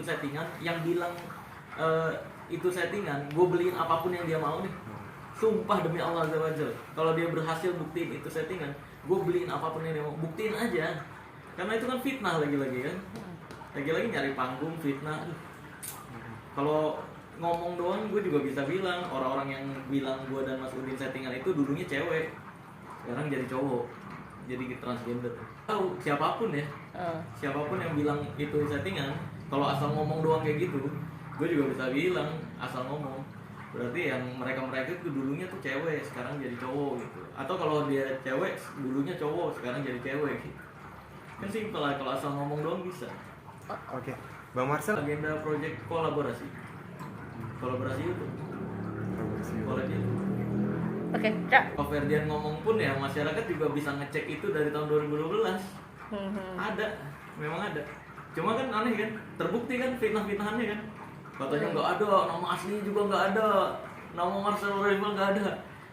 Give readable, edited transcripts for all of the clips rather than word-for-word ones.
itu settingan, yang bilang itu settingan, gue beliin apapun yang dia mau nih. Sumpah demi Allah azza wajalla, kalau dia berhasil buktiin itu settingan, gue beliin apapun yang dia mau. Buktiin aja, karena itu kan fitnah lagi-lagi kan, lagi-lagi nyari panggung, fitnah. Kalau ngomong doang gue juga bisa bilang, orang-orang yang bilang gue dan Mas Udin settingan itu dulunya cewek, sekarang jadi cowok, jadi transgender. Tahu siapapun ya, siapapun yang bilang itu settingan, kalau asal ngomong doang kayak gitu, gue juga bisa bilang asal ngomong. Berarti yang mereka itu dulunya tuh cewek, sekarang jadi cowok gitu. Atau kalau dia cewek, dulunya cowok, sekarang jadi cewek gitu. Kan simpel lah, kalau asal ngomong doang bisa. Oke, Bang Marcel. Agenda project kolaborasi itu collab itu. Oke, Cak. Kalau Ferdian ngomong pun ya masyarakat juga bisa ngecek itu dari tahun 2012. Ada, memang ada. Cuma kan aneh kan, terbukti kan fitnah-fitnahannya kan. Katanya nggak ada, nama aslinya juga nggak ada, nama Marcel Rival nggak ada.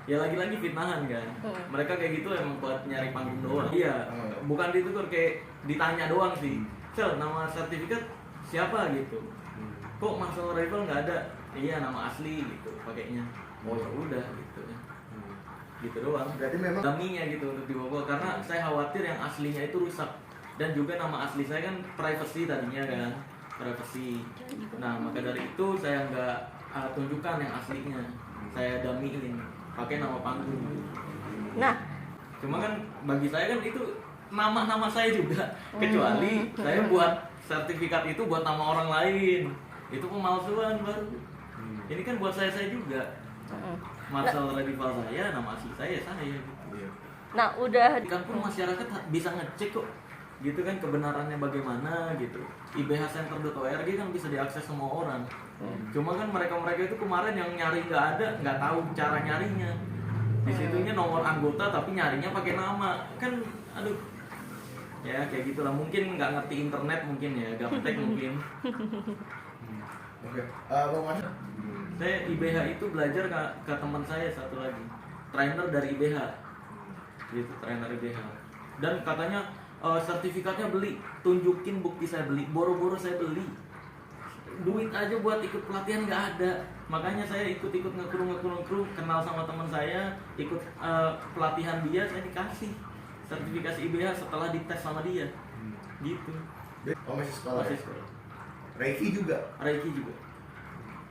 Ya lagi-lagi fitnahan kan. Mereka kayak gitu emang buat nyari panggung doang. Iya, bukan itu tuh kayak ditanya doang sih. Sel, nama sertifikat siapa gitu. Kok Marcel Rival nggak ada? Iya, nama asli gitu pakainya. Oh ya udah gitu. Gitu doang. Berarti memang daminya gitu untuk dibawa, karena saya khawatir yang aslinya itu rusak. Dan juga nama asli saya kan privacy tadinya kan, privacy. Nah maka dari itu saya nggak tunjukkan yang aslinya, saya damiin pakai nama panggung. Nah, Cuma kan bagi saya kan itu nama saya juga, kecuali saya buat sertifikat itu buat nama orang lain, itu pemalsuan baru. Ini kan buat saya juga. Marcel Rival saya, nama asli saya gitu. nah udah Kan pun masyarakat bisa ngecek kok, gitu kan kebenarannya bagaimana gitu. ibhcenter.org kan bisa diakses semua orang. Cuma kan mereka itu kemarin yang nyari nggak tahu cara nyarinya. Di situnya nomor anggota tapi nyarinya pakai nama kan, aduh. Ya kayak gitulah, mungkin nggak ngerti internet mungkin ya, gaptek mungkin. Oke, Bang Marcel. Saya IBH itu belajar ke teman saya satu lagi, trainer dari IBH, gitu, trainer IBH. Dan katanya sertifikatnya beli, tunjukin bukti saya beli, boro-boro saya beli, duit aja buat ikut pelatihan nggak ada. Makanya saya ikut ngekru, kenal sama teman saya, ikut pelatihan dia, saya dikasih sertifikasi IBH setelah dites sama dia, gitu. Oh, masih sekolah. Masih sekolah. Reiki juga.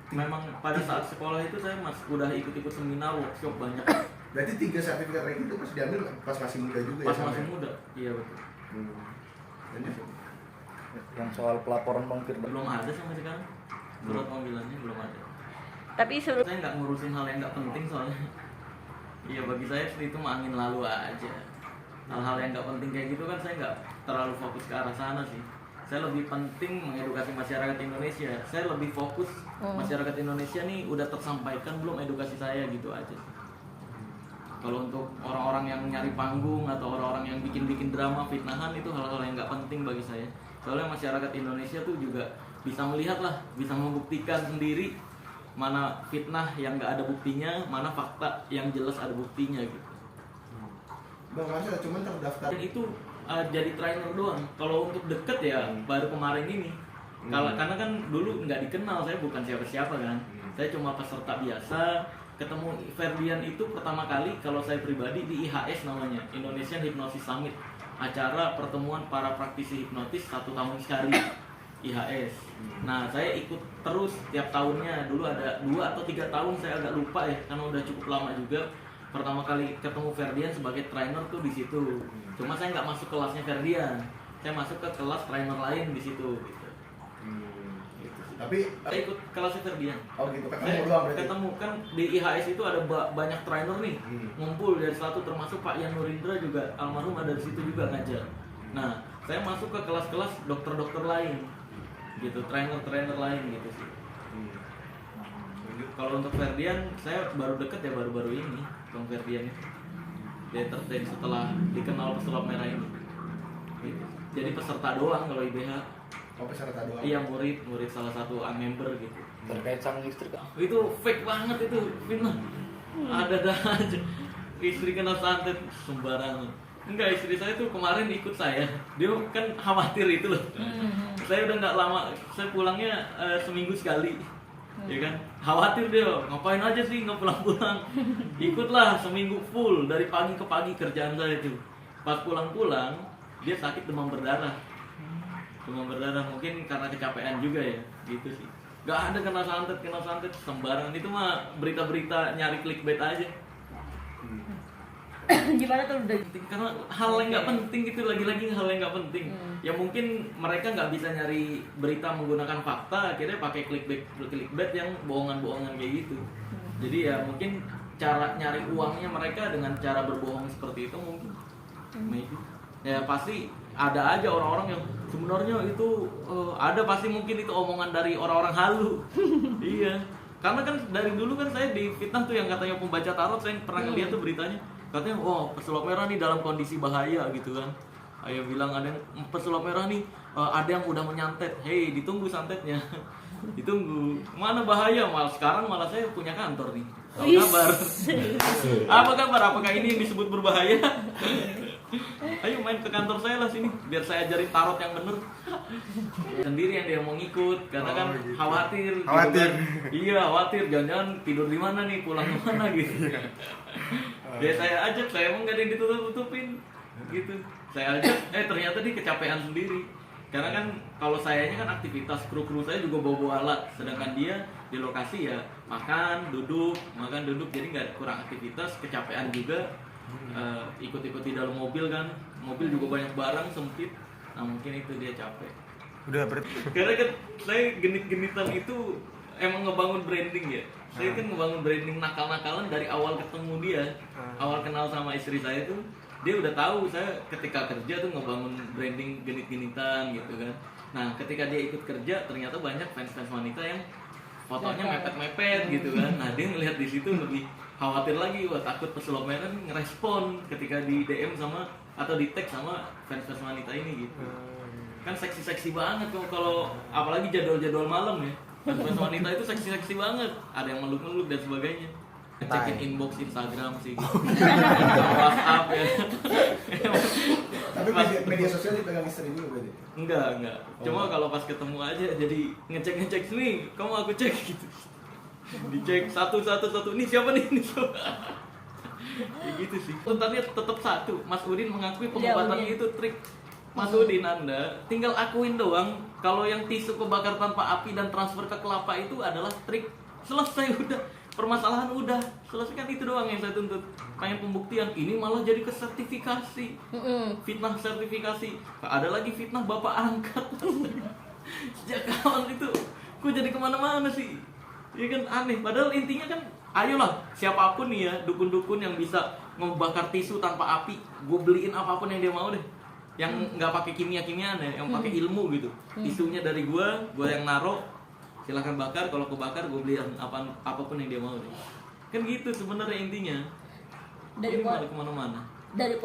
Memang pada saat sekolah itu saya udah ikut seminar, workshop banyak. Berarti 3 sertifikat Reiki itu pas diambil pas masih muda juga Pas ya? masih muda, iya betul. Yang soal pelaporan Bang Firdan Belum ada sampai sekarang, surat panggilannya belum ada. tapi Saya nggak ngurusin hal yang nggak penting soalnya. Iya, bagi saya itu mah angin lalu aja. Hal-hal yang nggak penting kayak gitu kan saya nggak terlalu fokus ke arah sana sih. Saya lebih penting mengedukasi masyarakat Indonesia. Saya lebih fokus masyarakat Indonesia nih udah tersampaikan belum edukasi saya, gitu aja sih. Kalau untuk orang-orang yang nyari panggung atau orang-orang yang bikin drama, fitnahan, itu hal-hal yang nggak penting bagi saya. Soalnya masyarakat Indonesia tuh juga bisa melihat lah, bisa membuktikan sendiri mana fitnah yang nggak ada buktinya, mana fakta yang jelas ada buktinya gitu. Bang Marcel cuma terdaftar. Dan itu jadi trainer doang. Kalau untuk deket ya baru kemarin ini. Karena kan dulu nggak dikenal, saya bukan siapa-siapa kan. Saya cuma peserta biasa. Ketemu Ferdian itu pertama kali kalau saya pribadi di IHS namanya, Indonesian Hypnosis Summit. Acara pertemuan para praktisi hipnotis 1 tahun sekali, IHS. Nah saya ikut terus tiap tahunnya. Dulu ada 2 atau 3 tahun, saya agak lupa ya, karena udah cukup lama juga. Pertama kali ketemu Ferdian sebagai trainer tuh di situ. Cuma saya nggak masuk kelasnya Ferdian, saya masuk ke kelas trainer lain di situ. Gitu. Gitu sih. Tapi Saya ikut kelasnya Ferdian. oh gitu, Saya ketemu doang berarti. ketemu kan di IHS itu ada banyak trainer nih, ngumpul dari satu, termasuk Pak Yan Nurindra juga almarhum ada di situ juga ngajar. Nah, saya masuk ke kelas-kelas dokter-dokter lain, gitu, trainer-trainer lain gitu sih. Kalau untuk Ferdian, saya baru deket ya baru-baru ini, Bang Ferdian itu. Dia entertain setelah dikenal pesulap merah ini. Gitu. Jadi peserta doang kalau IBH. Oh, peserta doang. Iya, murid salah satu member gitu. terkait sang istri Kak. Itu fake banget itu, fitnah. Ada aja istri kena santet sembarangan. Enggak, istri saya tuh kemarin ikut saya. Dia kan khawatir itu loh. Saya udah nggak lama, saya pulangnya seminggu sekali. Ya kan? Khawatir dia, ngapain aja sih nggak pulang-pulang. Ikutlah seminggu full dari pagi ke pagi kerjaan saya itu. Pas pulang-pulang, dia sakit demam berdarah. Demam berdarah mungkin karena kecapean juga ya, gitu sih. Gak ada kena santet sembarangan, itu mah berita-berita nyari clickbait aja. Gimana tuh udah Karena hal yang nggak penting itu, lagi-lagi hal yang nggak penting. Ya mungkin mereka nggak bisa nyari berita menggunakan fakta, akhirnya pakai clickbait yang bohongan-bohongan kayak gitu. Jadi ya mungkin cara nyari uangnya mereka dengan cara berbohong seperti itu mungkin. Maybe. Ya pasti ada aja orang-orang yang sebenarnya itu ada, pasti mungkin itu omongan dari orang-orang halu. Iya. Karena kan dari dulu kan saya difitnah tuh yang katanya pembaca tarot, saya pernah ngeliat tuh beritanya. Katanya, wah pesulap merah nih dalam kondisi bahaya gitu kan. Ayo bilang ada yang pesulap merah nih, ada yang udah menyantet. Hei, ditunggu santetnya. Ditunggu. Mana bahaya? Sekarang malah saya punya kantor nih. Apa kabar? Apa kabar? Apakah ini yang disebut berbahaya? Ayo main ke kantor saya lah sini, biar saya ajarin tarot yang bener. Sendiri yang dia mau ngikut, karena kan khawatir. Khawatir. Gitu kan. Iya, khawatir. Jangan-jangan tidur di mana nih, pulang ke mana gitu. Ya saya ajak, saya emang gak ada yang ditutup-tutupin gitu. Saya ajak, ternyata dia kecapean sendiri. Karena kan kalau sayanya kan aktivitas, kru-kru saya juga bawa alat, sedangkan dia di lokasi ya makan duduk, jadi nggak kurang aktivitas, kecapean juga. Ikut-ikut di dalam mobil kan, mobil juga banyak barang sempit, nah mungkin itu dia capek. Udah berarti. Karena kan saya genit-genitan itu emang ngebangun branding ya. Saya kan ngebangun branding nakal-nakalan dari awal ketemu dia, awal kenal sama istri saya tuh. Dia udah tahu saya ketika kerja tuh ngebangun branding genit-genitan gitu kan. Nah ketika dia ikut kerja ternyata banyak fans-fans wanita yang fotonya mepet-mepet gitu kan. Nah dia ngelihat di situ lebih khawatir lagi, wah takut pesulap merah ngerespon ketika di DM sama atau di tag sama fans-fans wanita ini gitu. Kan seksi-seksi banget kalau apalagi jadwal-jadwal malam ya. Fans wanita itu seksi-seksi banget, ada yang meluk-meluk dan sebagainya. Ngecekin inbox Instagram sih, WhatsApp ya. Tapi media sosial dipegang istri dulu berarti. Enggak. Cuma kalau pas ketemu aja jadi ngecek nih, kamu aku cek gitu. Dicek satu, ini siapa nih? Ini siapa? Ya gitu sih. Tuntutannya tetap satu. Mas Udin mengakui pengobatannya itu trik. Mas Udin, Anda tinggal akuin doang kalau yang tisu kebakar tanpa api dan transfer ke kelapa itu adalah trik. Selesai udah. Permasalahan udah selesai, kan itu doang yang saya tuntut. Pengen pembuktian, ini malah jadi ke sertifikasi. Fitnah sertifikasi. Ada lagi fitnah bapak angkat. Sejak kapan itu? Kok jadi kemana-mana sih? Ya kan aneh. Padahal intinya kan, ayolah siapapun nih ya, dukun-dukun yang bisa membakar tisu tanpa api, gue beliin apapun yang dia mau deh. Yang nggak pakai kimia-kimiaan ya, yang pakai ilmu gitu. Tisunya dari gue yang naro. Silahkan bakar, kalau kebakar gue beli apapun yang dia mau deh. Kan gitu sebenarnya intinya. Dari kemana-mana. dari